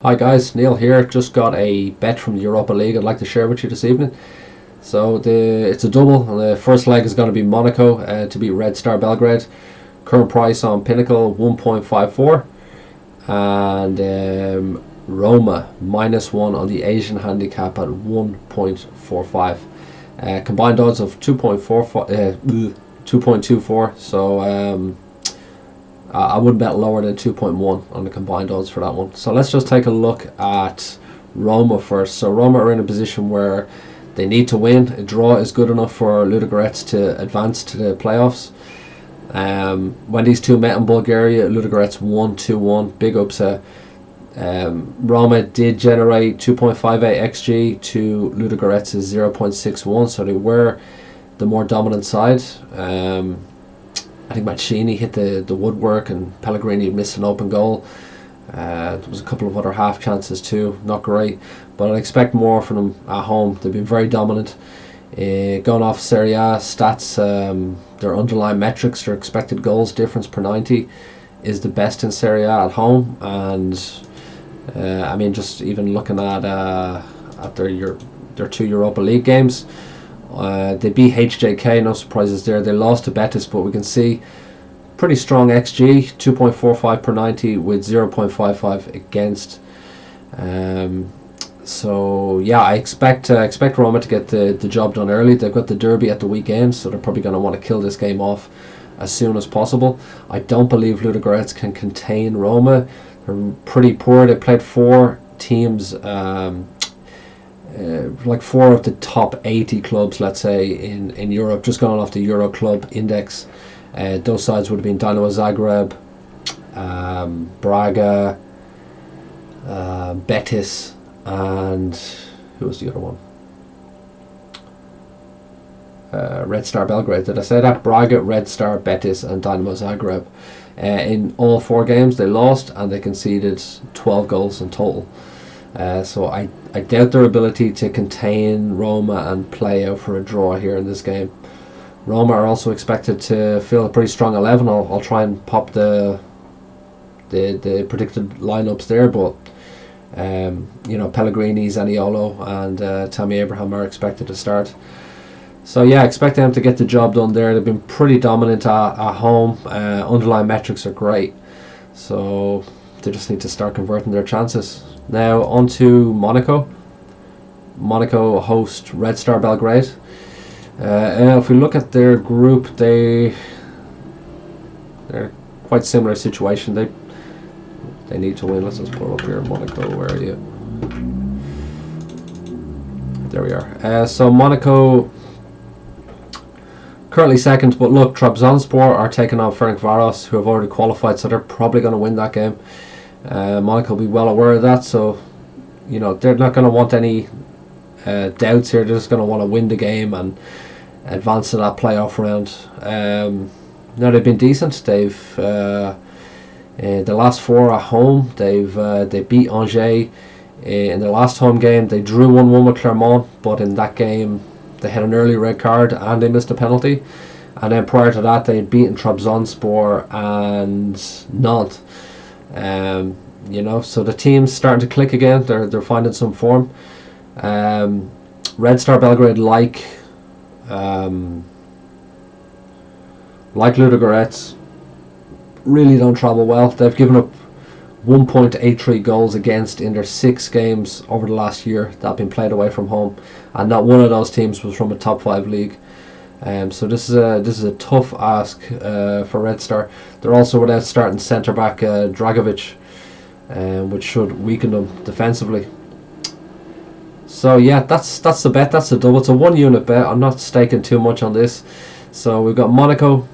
Hi guys, Neil here. Just got a bet from the Europa League I'd like to share with you this evening. It's a double, and the first leg is going to be Monaco to beat Red Star Belgrade. Current price on Pinnacle 1.54, and Roma -1 on the Asian handicap at 1.45. Combined odds of 2.24. I wouldn't bet lower than 2.1 on the combined odds for that one. So let's just take a look at Roma first. So Roma are in a position where they need to win. A draw is good enough for Ludogorets to advance to the playoffs. When these two met in Bulgaria, Ludogorets won 2-1. Big upset. Roma did generate 2.58 XG to Ludogorets' 0.61, so they were the more dominant side. I think Mancini hit the woodwork, and Pellegrini missed an open goal. There was a couple of other half chances too, not great, but I expect more from them at home. They've been very dominant. Going off Serie A stats, their underlying metrics, their expected goals difference per 90 is the best in Serie A at home, and I mean, just even looking at their two Europa League games. They beat HJK, no surprises there. They lost to Betis, but we can see pretty strong XG, 2.45 per 90 with 0.55 against. So yeah, I expect Roma to get the job done early. They've got the derby at the weekend, so they're probably going to want to kill this game off as soon as possible. I don't believe Ludogorets can contain Roma. They're pretty poor. They played four teams. Like four of the top 80 clubs, let's say, in Europe, just going off the Euro Club Index. Those sides would have been Dinamo Zagreb, Braga, Betis, and who was the other one? Red Star Belgrade. Did I say that? Braga, Red Star, Betis, and Dinamo Zagreb. In all four games they lost, and they conceded 12 goals in total. So I doubt their ability to contain Roma and play out for a draw here in this game. Roma are also expected to field a pretty strong 11. I'll try and pop the predicted lineups there, but Pellegrini, Zaniolo, and Tammy Abraham are expected to start. So yeah, I expect them to get the job done there. They've been pretty dominant at home. Underlying metrics are great, so they just need to start converting their chances. Now on to Monaco. Monaco host Red Star Belgrade. If we look at their group, they're quite similar situation. They need to win. Let's just pull up here. Monaco, where are you? There we are. So Monaco currently second, but look, Trabzonspor are taking on Ferencvaros, who have already qualified, so they're probably going to win that game. Monaco will be well aware of that, so they're not going to want any doubts here. They're just going to want to win the game and advance to that playoff round. Now they've been decent. They've the last four at home. They beat Angers in their last home game. They drew 1-1 with Clermont, but in that game they had an early red card and they missed a penalty. And then prior to that, they had beaten Trabzonspor and Nantes. So the team's starting to click again. They're finding some form. Red Star Belgrade, like Ludogorets, really don't travel well. They've given up 1.83 goals against in their 6 games over the last year that have been played away from home, and not one of those teams was from a top 5 league. So this is a tough ask for Red Star. They're also without starting centre back Dragovic, which should weaken them defensively. So yeah, that's the bet. That's the double. It's a 1 unit bet. I'm not staking too much on this. So we've got Monaco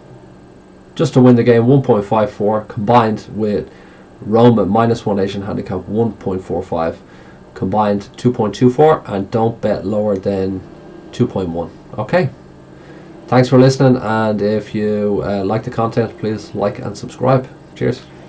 just to win the game 1.54, combined with Roma -1 Asian handicap 1.45, combined 2.24, and don't bet lower than 2.1. Okay. Thanks for listening, and if you like the content, please like and subscribe. Cheers.